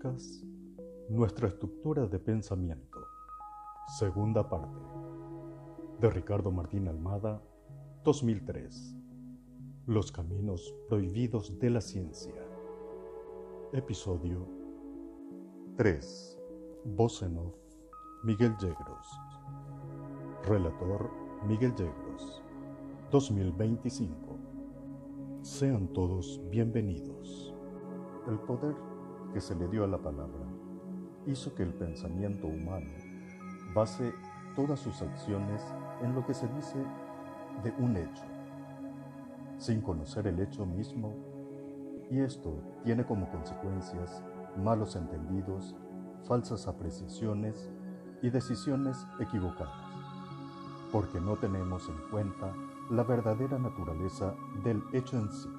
podcast Nuestra estructura de pensamiento, segunda parte, de Ricardo Martín Almada, 2003. Los caminos prohibidos de la ciencia. Episodio 3. Voz en off, Miguel Yegros. Relator Miguel Yegros, 2025. Sean todos bienvenidos. El poder que se le dio a la palabra hizo que el pensamiento humano base todas sus acciones en lo que se dice de un hecho, sin conocer el hecho mismo, y esto tiene como consecuencias malos entendidos, falsas apreciaciones y decisiones equivocadas, porque no tenemos en cuenta la verdadera naturaleza del hecho en sí.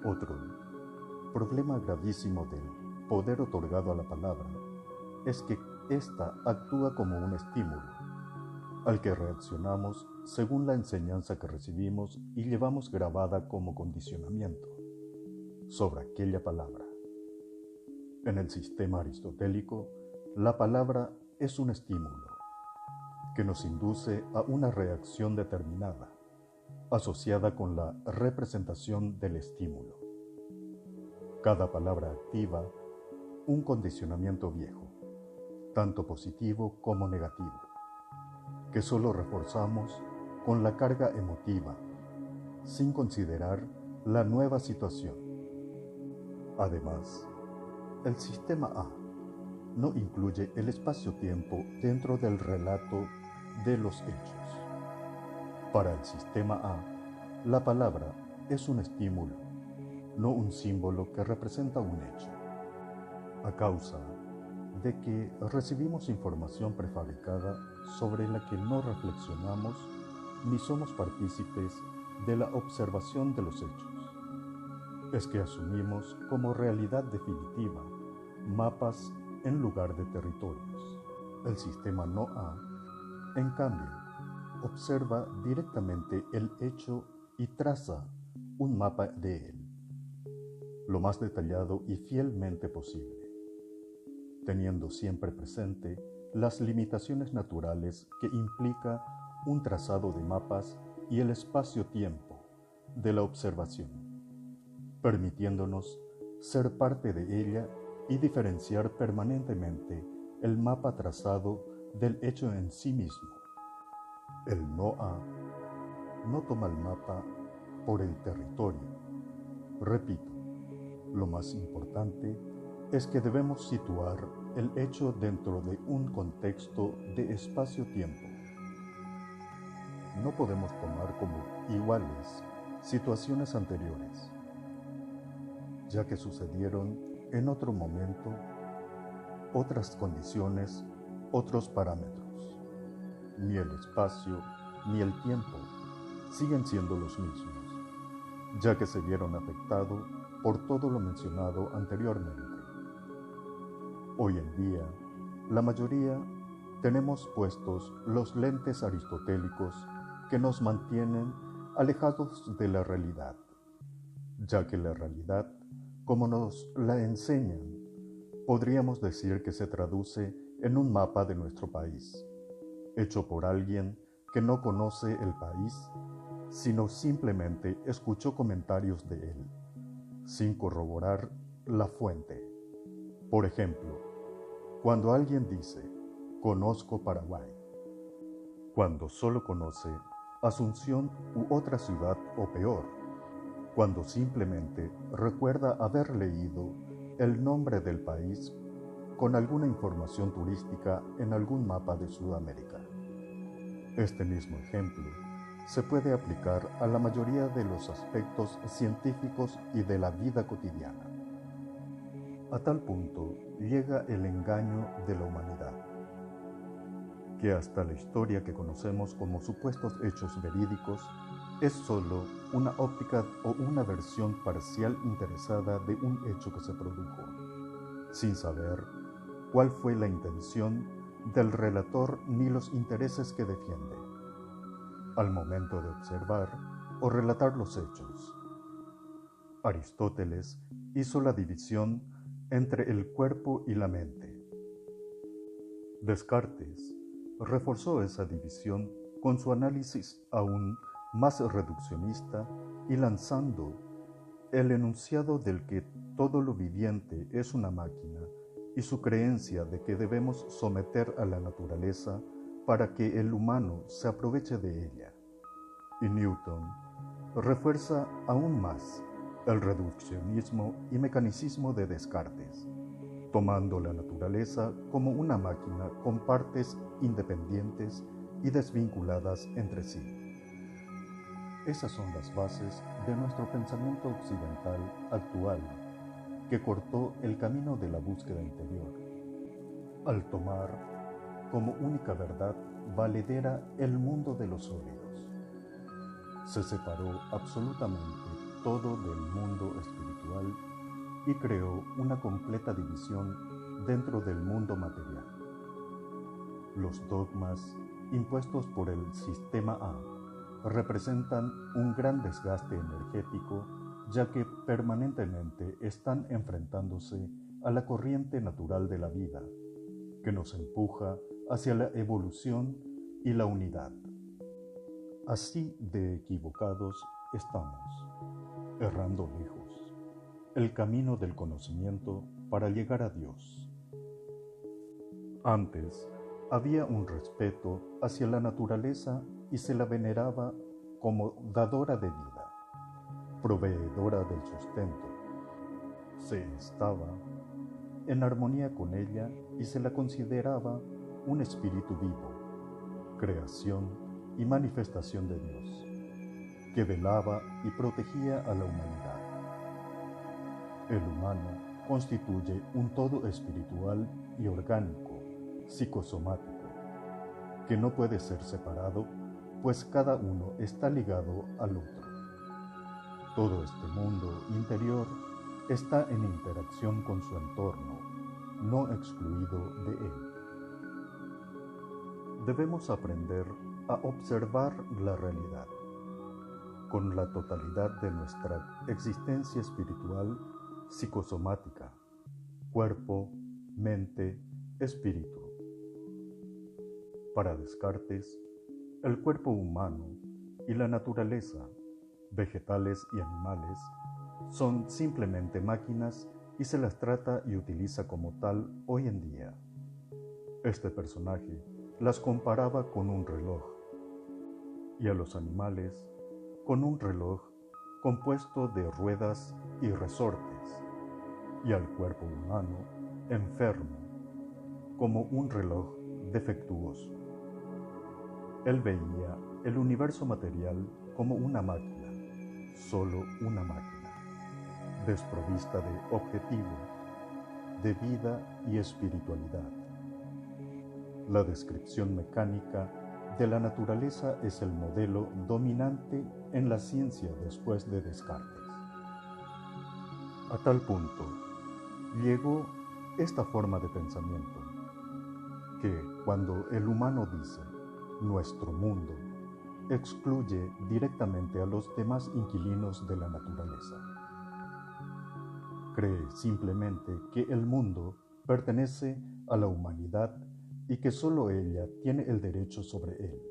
Otro problema gravísimo del poder otorgado a la palabra es que ésta actúa como un estímulo, al que reaccionamos según la enseñanza que recibimos y llevamos grabada como condicionamiento sobre aquella palabra. En el sistema aristotélico, la palabra es un estímulo que nos induce a una reacción determinada, asociada con la representación del estímulo. Cada palabra activa un condicionamiento viejo, tanto positivo como negativo, que solo reforzamos con la carga emotiva, sin considerar la nueva situación. Además, el sistema A no incluye el espacio-tiempo dentro del relato de los hechos. Para el sistema A, la palabra es un estímulo, no un símbolo que representa un hecho. A causa de que recibimos información prefabricada sobre la que no reflexionamos ni somos partícipes de la observación de los hechos, es que asumimos como realidad definitiva mapas en lugar de territorios. El sistema no A, en cambio, observa directamente el hecho y traza un mapa de él, lo más detallado y fielmente posible, teniendo siempre presente las limitaciones naturales que implica un trazado de mapas y el espacio-tiempo de la observación, permitiéndonos ser parte de ella y diferenciar permanentemente el mapa trazado del hecho en sí mismo. El no A no toma el mapa por el territorio. Repito, lo más importante es que debemos situar el hecho dentro de un contexto de espacio-tiempo. No podemos tomar como iguales situaciones anteriores, ya que sucedieron en otro momento, otras condiciones, otros parámetros. Ni el espacio ni el tiempo siguen siendo los mismos, ya que se vieron afectados por todo lo mencionado anteriormente. Hoy en día, la mayoría tenemos puestos los lentes aristotélicos que nos mantienen alejados de la realidad, ya que la realidad, como nos la enseñan, podríamos decir que se traduce en un mapa de nuestro país, hecho por alguien que no conoce el país, sino simplemente escuchó comentarios de él, sin corroborar la fuente. Por ejemplo, cuando alguien dice, conozco Paraguay, cuando solo conoce Asunción u otra ciudad o peor, cuando simplemente recuerda haber leído el nombre del país con alguna información turística en algún mapa de Sudamérica. Este mismo ejemplo se puede aplicar a la mayoría de los aspectos científicos y de la vida cotidiana. A tal punto llega el engaño de la humanidad, que hasta la historia que conocemos como supuestos hechos verídicos es solo una óptica o una versión parcial interesada de un hecho que se produjo, sin saber cuál fue la intención del relator ni los intereses que defiende, al momento de observar o relatar los hechos. Aristóteles hizo la división entre el cuerpo y la mente. Descartes reforzó esa división con su análisis aún más reduccionista y lanzando el enunciado del que todo lo viviente es una máquina y su creencia de que debemos someter a la naturaleza para que el humano se aproveche de ella. Y Newton refuerza aún más el reduccionismo y mecanicismo de Descartes, tomando la naturaleza como una máquina con partes independientes y desvinculadas entre sí. Esas son las bases de nuestro pensamiento occidental actual, que cortó el camino de la búsqueda interior, al tomar como única verdad valedera el mundo de los sólidos. Se separó absolutamente todo del mundo espiritual y creó una completa división dentro del mundo material. Los dogmas impuestos por el Sistema A representan un gran desgaste energético, ya que permanentemente están enfrentándose a la corriente natural de la vida, que nos empuja hacia la evolución y la unidad. Así de equivocados estamos, errando lejos, el camino del conocimiento para llegar a Dios. Antes había un respeto hacia la naturaleza y se la veneraba como dadora de vida, proveedora del sustento. Se estaba en armonía con ella y se la consideraba un espíritu vivo, creación y manifestación de Dios, que velaba y protegía a la humanidad. El humano constituye un todo espiritual y orgánico, psicosomático, que no puede ser separado, pues cada uno está ligado al otro. Todo este mundo interior está en interacción con su entorno, no excluido de él. Debemos aprender a observar la realidad con la totalidad de nuestra existencia espiritual, psicosomática, cuerpo, mente, espíritu. Para Descartes, el cuerpo humano y la naturaleza, vegetales y animales, son simplemente máquinas y se las trata y utiliza como tal hoy en día. Este personaje las comparaba con un reloj y a los animales con un reloj compuesto de ruedas y resortes, y al cuerpo humano enfermo como un reloj defectuoso. Él veía el universo material como una máquina, solo una máquina, desprovista de objetivo, de vida y espiritualidad. La descripción mecánica de la naturaleza es el modelo dominante en la ciencia después de Descartes. A tal punto llegó esta forma de pensamiento, que cuando el humano dice nuestro mundo, excluye directamente a los demás inquilinos de la naturaleza. Cree simplemente que el mundo pertenece a la humanidad y que solo ella tiene el derecho sobre él.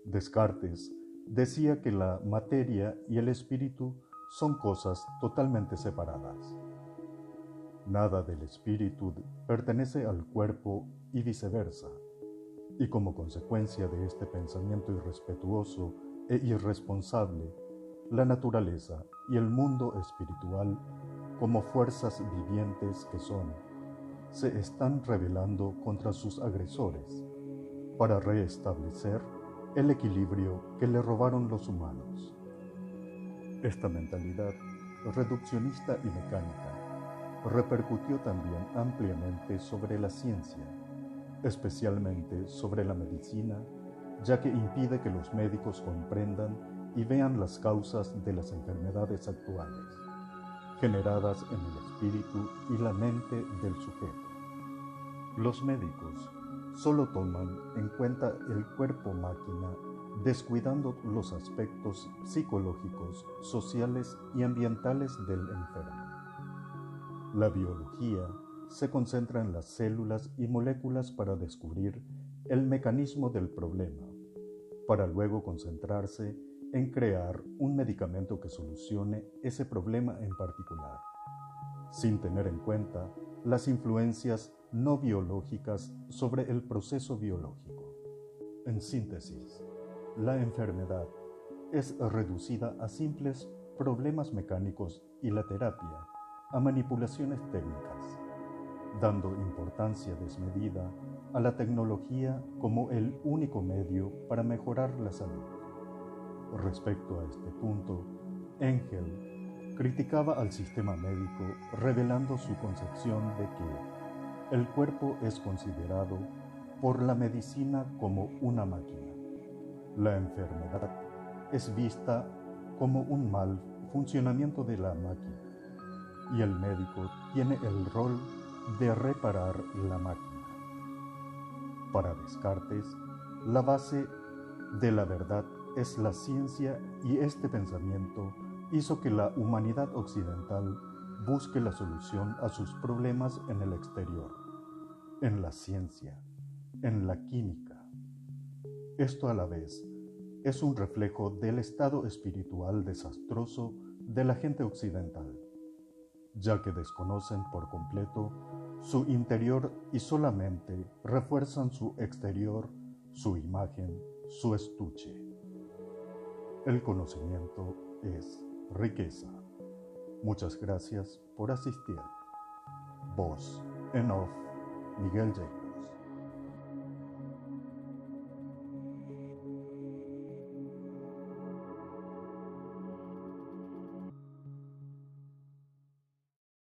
Descartes decía que la materia y el espíritu son cosas totalmente separadas. Nada del espíritu pertenece al cuerpo y viceversa, y como consecuencia de este pensamiento irrespetuoso e irresponsable, la naturaleza y el mundo espiritual, como fuerzas vivientes que son, se están rebelando contra sus agresores para restablecer el equilibrio que le robaron los humanos. Esta mentalidad reduccionista y mecánica repercutió también ampliamente sobre la ciencia, especialmente sobre la medicina, ya que impide que los médicos comprendan y vean las causas de las enfermedades actuales, generadas en el espíritu y la mente del sujeto. Los médicos solo toman en cuenta el cuerpo-máquina, descuidando los aspectos psicológicos, sociales y ambientales del enfermo. La biología se concentra en las células y moléculas para descubrir el mecanismo del problema, para luego concentrarse en crear un medicamento que solucione ese problema en particular, sin tener en cuenta las influencias no biológicas sobre el proceso biológico. En síntesis, la enfermedad es reducida a simples problemas mecánicos y la terapia a manipulaciones técnicas, dando importancia desmedida a la tecnología como el único medio para mejorar la salud. Respecto a este punto, Engel criticaba al sistema médico revelando su concepción de que el cuerpo es considerado por la medicina como una máquina. La enfermedad es vista como un mal funcionamiento de la máquina y el médico tiene el rol de reparar la máquina. Para Descartes, la base de la verdad es la ciencia y este pensamiento hizo que la humanidad occidental busque la solución a sus problemas en el exterior, en la ciencia, en la química. Esto a la vez es un reflejo del estado espiritual desastroso de la gente occidental, ya que desconocen por completo su interior y solamente refuerzan su exterior, su imagen, su estuche. El conocimiento es riqueza. Muchas gracias por asistir. Voz en off, Miguel J.